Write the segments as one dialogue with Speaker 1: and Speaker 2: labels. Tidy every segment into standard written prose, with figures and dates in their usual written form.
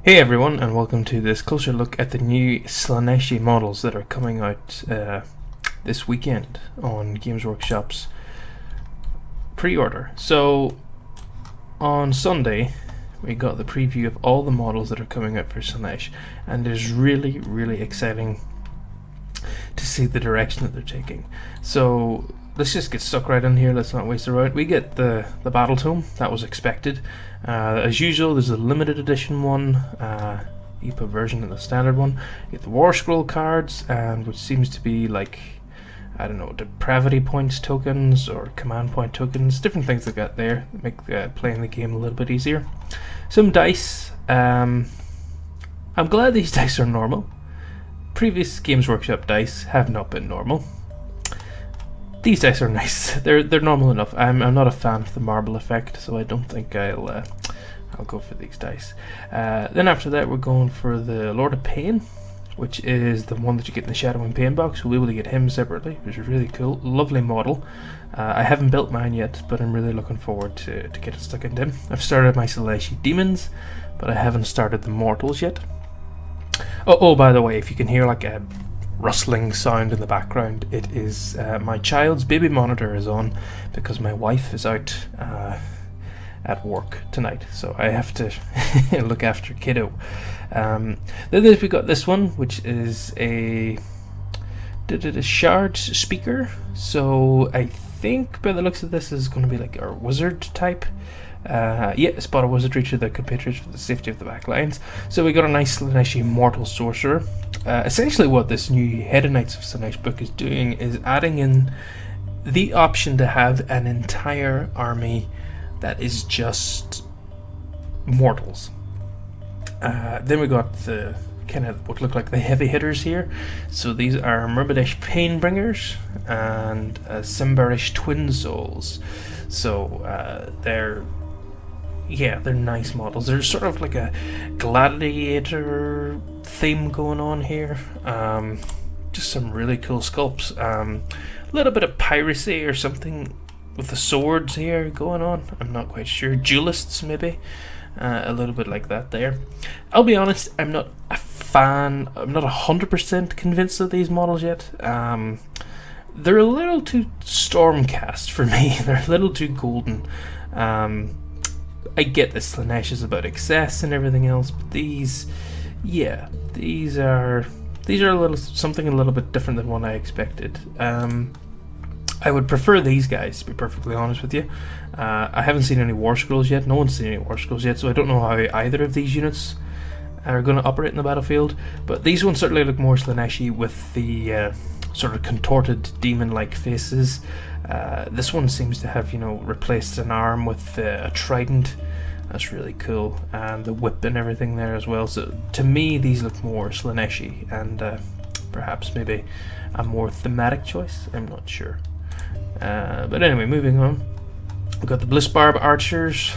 Speaker 1: Hey everyone, and welcome to this closer look at the new Slaaneshi models that are coming out this weekend on Games Workshop's pre-order. So, on Sunday, we got the preview of all the models that are coming out for Slaanesh, and it's really exciting to see the direction that they're taking. So, let's just get stuck right in here, let's not waste around. We get the Battle Tome, that was expected. As usual, there's a limited edition one, EPUB version and the standard one. You get the War Scroll cards, and which seems to be like, I don't know, depravity points tokens or command point tokens, different things like that there that make playing the game a little bit easier. Some dice. I'm glad these dice are normal. Previous Games Workshop dice have not been normal. These dice are nice. They're normal enough. I'm not a fan of the marble effect, so I don't think I'll go for these dice. Then after that, we're going for the Lord of Pain, which is the one that you get in the Shadow and Pain box. We'll be able to get him separately, which is really cool. Lovely model. I haven't built mine yet, but I'm really looking forward to get stuck into him. I've started my Slaaneshi Demons, but I haven't started the Mortals yet. Oh, by the way, if you can hear like a rustling sound in the background, it is my child's baby monitor is on because my wife is out at work tonight, so I have to look after kiddo. Then we got this one, which is a shard speaker. So I think by the looks of this is going to be like a wizard type. Spot a wizardry to the compatriots for the safety of the back lines. So we got a nice Slaaneshi Mortal Sorcerer. Essentially what this new Hedonites of Slaanesh book is doing is adding in the option to have an entire army that is just mortals. Then we got the kind of what look like the heavy hitters here. So these are Murmadish Painbringers and Simbarish Twin Souls. So they're nice models. There's sort of like a gladiator theme going on here. Just some really cool sculpts. A little bit of piracy or something with the swords here going on. I'm not quite sure. Duelists maybe. A little bit like that there. I'll be honest, I'm not a fan. I'm not 100% convinced of these models yet. They're a little too Stormcast for me. They're a little too golden. I get that Slaanesh is about excess and everything else, but these are something a little bit different than what I expected. I would prefer these guys, to be perfectly honest with you. I haven't seen any War Scrolls yet. No one's seen any War Scrolls yet, so I don't know how either of these units are going to operate in the battlefield. But these ones certainly look more Slaaneshi with the sort of contorted demon-like faces. This one seems to have, replaced an arm with a trident. That's really cool, and the whip and everything there as well. So to me, these look more Slaaneshi, and perhaps maybe a more thematic choice. I'm not sure. But anyway, moving on. We've got the Blissbarb Archers.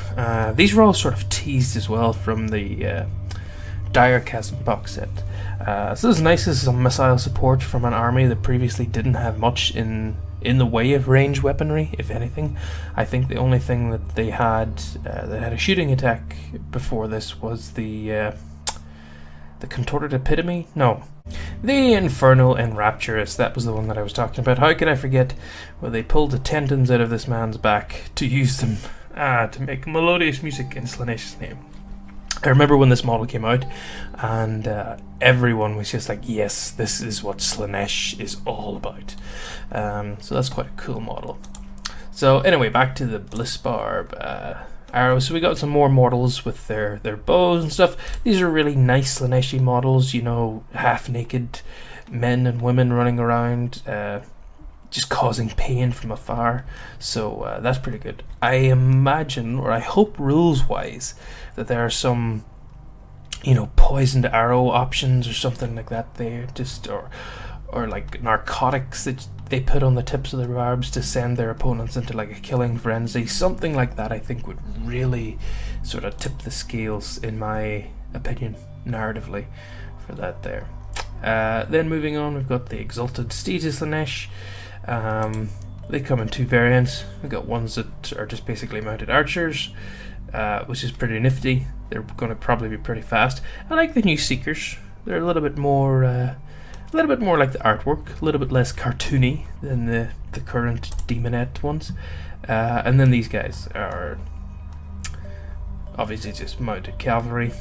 Speaker 1: These were all sort of teased as well from the Dire Chasm box set. So this is nice. This is some missile support from an army that previously didn't have much in the way of range weaponry, if anything. I think the only thing that they had that had a shooting attack before this was the Contorted Epitome? No. The Infernal Enrapturous. That was the one that I was talking about. How could I forget? Well, they pulled the tendons out of this man's back to use them to make melodious music in Slaanesh's name. I remember when this model came out, and everyone was just like, yes, this is what Slaanesh is all about. So that's quite a cool model. So anyway, back to the Blissbarb arrows. So we got some more mortals with their bows and stuff. These are really nice Slaaneshi models, half-naked men and women running around, just causing pain from afar. So that's pretty good. I imagine, or I hope rules-wise, that there are some, poisoned arrow options or something like that there, just or like narcotics that they put on the tips of their barbs to send their opponents into like a killing frenzy. Something like that I think would really sort of tip the scales, in my opinion, narratively, for that there. Then moving on, we've got the Exalted Steeds of Slaanesh. They come in two variants. We've got ones that are just basically mounted archers, which is pretty nifty. They're going to probably be pretty fast. I like the new Seekers. They're a little bit more like the artwork, a little bit less cartoony than the current Demonette ones. And then these guys are obviously just mounted cavalry.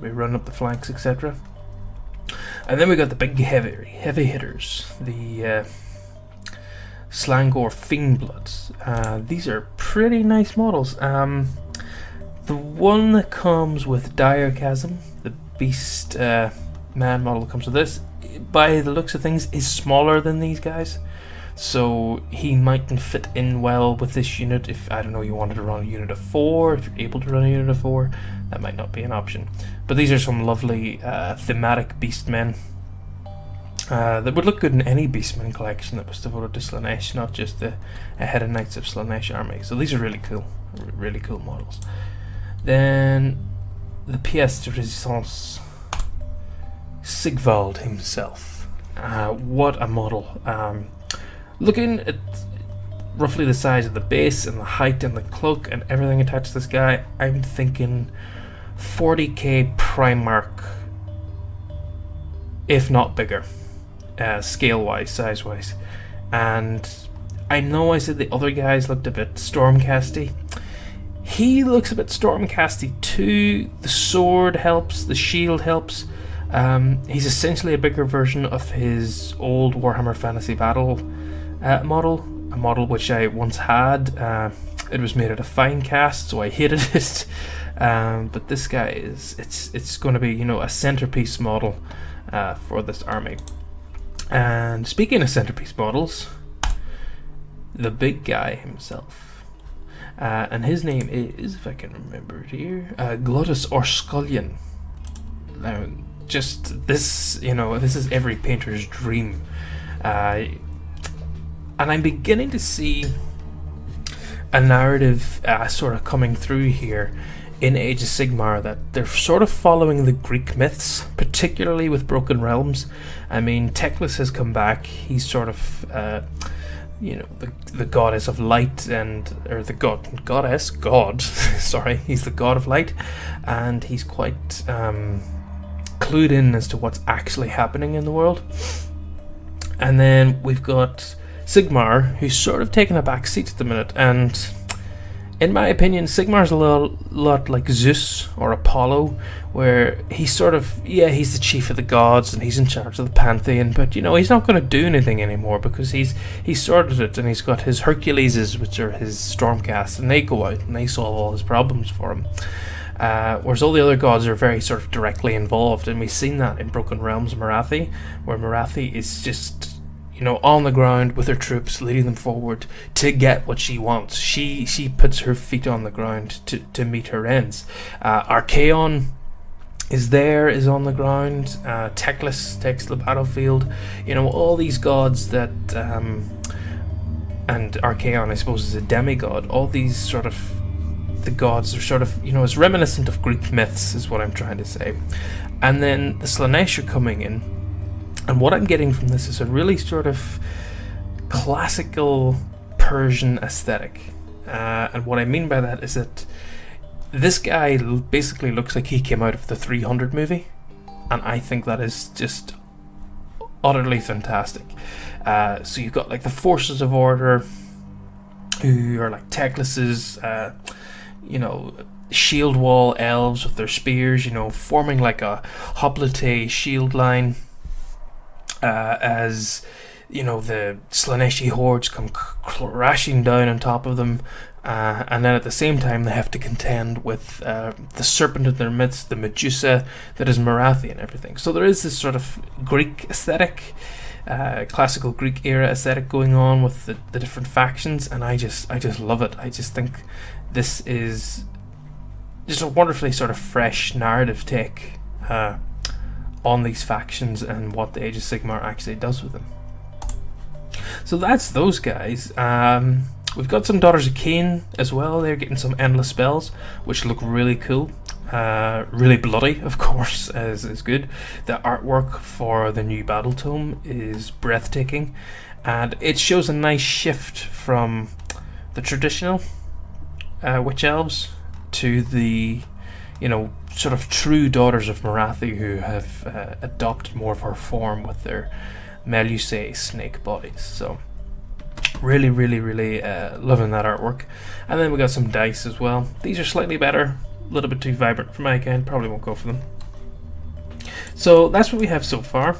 Speaker 1: We run up the flanks, etc. And then we got the big heavy hitters, the Slangor Fiendbloods. These are pretty nice models. The one that comes with Diachasm, the Beast Man model that comes with this, by the looks of things, is smaller than these guys. So he mightn't fit in well with this unit. If, I don't know, you wanted to run a unit of 4, if you're able to run a unit of 4, that might not be an option. But these are some lovely thematic Beastmen that would look good in any Beastmen collection that was devoted to Slaanesh, not just the Head of Knights of Slaanesh army. So these are really cool models. Then the pièce de résistance, Sigvald himself. What a model. Looking at roughly the size of the base and the height and the cloak and everything attached to this guy, I'm thinking 40k Primarch, if not bigger, scale-wise, size-wise. And I know I said the other guys looked a bit Stormcasty. He looks a bit Stormcasty too. The sword helps, the shield helps. He's essentially a bigger version of his old Warhammer Fantasy Battle model, a model which I once had. It was made out of Finecast, so I hated it. But this guy it's going to be, you know, a centerpiece model for this army. And speaking of centerpiece models, the big guy himself. And his name is, if I can remember it here, Glottis Orskullion. Now, just this, you know, this is every painter's dream. And I'm beginning to see a narrative sort of coming through here in Age of Sigmar, that they're sort of following the Greek myths, particularly with Broken Realms. I mean, Teclis has come back. He's sort of, you know, the goddess of light, or the god, sorry, he's the god of light, and he's quite clued in as to what's actually happening in the world. And then we've got Sigmar, who's sort of taken a back seat at the minute, and in my opinion, Sigmar's a lot like Zeus or Apollo, where he's sort of, he's the chief of the gods and he's in charge of the pantheon, but you know, he's not going to do anything anymore because he's sorted it, and he's got his Herculeses, which are his Stormcast, and they go out and they solve all his problems for him. Whereas all the other gods are very sort of directly involved, and we've seen that in Broken Realms Morathi, where Morathi is just, you know, on the ground with her troops, leading them forward to get what she wants. She puts her feet on the ground to meet her ends. Archaon is on the ground. Teclis takes the battlefield. You know, all these gods that, and Archaon, I suppose, is a demigod. All these sort of, the gods are sort of, you know, it's reminiscent of Greek myths, is what I'm trying to say. And then the Slaanesh are coming in. And what I'm getting from this is a really sort of classical Persian aesthetic. And what I mean by that is that this guy basically looks like he came out of the 300 movie. And I think that is just utterly fantastic. So you've got like the Forces of Order, who are like Teclis's, you know, shield wall elves with their spears, you know, forming like a hoplite shield line. As you know, the Slaaneshi hordes come crashing down on top of them, and then at the same time they have to contend with the serpent in their midst, the Medusa that is Morathi and everything. So there is this sort of Greek aesthetic, classical Greek era aesthetic going on with the different factions, and I just love it. I just think this is just a wonderfully sort of fresh narrative take on these factions and what the Age of Sigmar actually does with them. So that's those guys. We've got some Daughters of Cain as well. They're getting some endless spells, which look really cool. Really bloody, of course, as is good. The artwork for the new Battle Tome is breathtaking, and it shows a nice shift from the traditional Witch Elves to the, sort of true daughters of Morathi who have adopted more of her form with their Melusai snake bodies. So really, really, really loving that artwork. And then we got some dice as well. These are slightly better, a little bit too vibrant for my kind, probably won't go for them. So that's what we have so far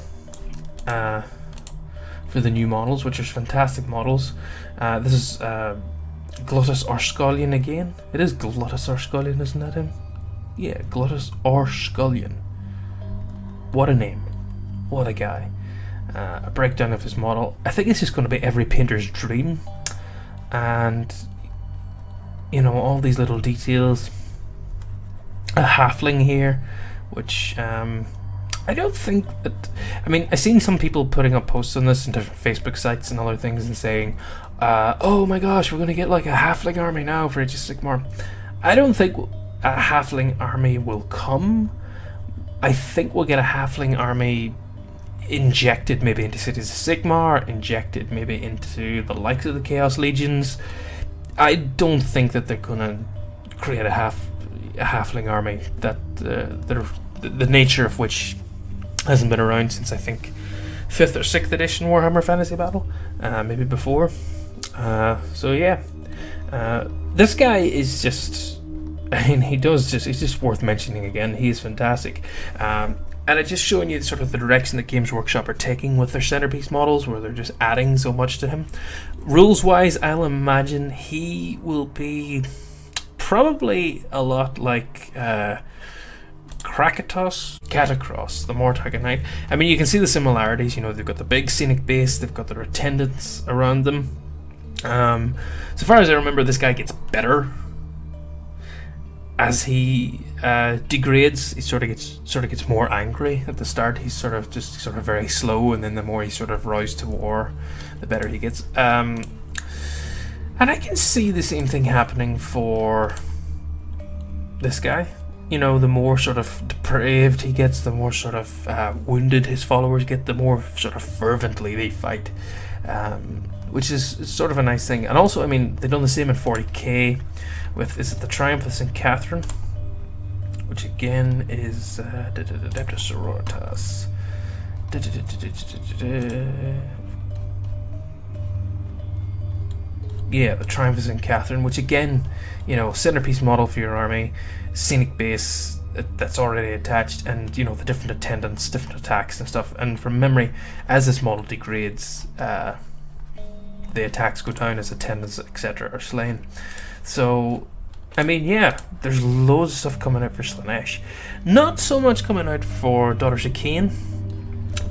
Speaker 1: for the new models, which are fantastic models. This is Gluttus Arscullion again. It is Gluttus Arscullion, isn't that him? Yeah, Gluttus Arscullion. What a name. What a guy. A breakdown of his model. I think this is going to be every painter's dream. And, all these little details. A halfling here, which I don't think that... I mean, I've seen some people putting up posts on this in different Facebook sites and other things and saying, oh my gosh, we're going to get like a halfling army now for Age of Sigmar. I don't think a halfling army will come. I think we'll get a halfling army injected maybe into Cities of Sigmar, injected maybe into the likes of the Chaos Legions. I don't think that they're going to create a halfling army that the nature of which hasn't been around since I think 5th or 6th edition Warhammer Fantasy Battle, maybe before. So yeah, this guy is just, I mean, he's just worth mentioning again. He is fantastic. And it's just showing you sort of the direction that Games Workshop are taking with their centerpiece models, where they're just adding so much to him. Rules-wise, I'll imagine he will be probably a lot like Krakatos, Catacross, the Mortag Knight. I mean, you can see the similarities. They've got the big scenic base, they've got their attendants around them. So far as I remember, this guy gets better as he degrades. He sort of gets more angry at the start. He's sort of very slow, and then the more he sort of roused to war, the better he gets. And I can see the same thing happening for this guy. The more sort of depraved he gets, the more sort of wounded his followers get, the more sort of fervently they fight, which is sort of a nice thing. And also, I mean, they've done the same in 40k with, is it the Triumph of St. Catherine, which again is Adeptus Sororitas. Yeah, the Triumph of St. Catherine, which again, centerpiece model for your army, scenic base that's already attached, and the different attendants, different attacks and stuff. And from memory, as this model degrades, the attacks go down as attendants, etc. are slain. So, I mean, yeah, there's loads of stuff coming out for Slaanesh. Not so much coming out for Daughters of Khaine.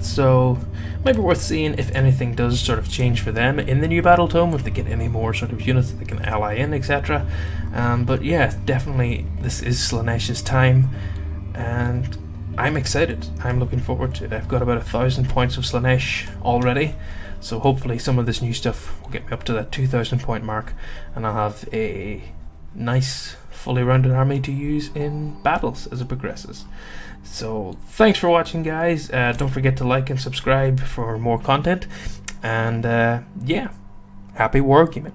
Speaker 1: So, might be worth seeing if anything does sort of change for them in the new Battle Tome, if they get any more sort of units that they can ally in, etc. But yeah, definitely this is Slaanesh's time, and I'm excited. I'm looking forward to it. I've got about 1,000 points of Slaanesh already, so hopefully some of this new stuff will get me up to that 2,000 point mark, and I'll have a nice fully rounded army to use in battles as it progresses. So thanks for watching, guys. Don't forget to like and subscribe for more content, and yeah, happy wargaming.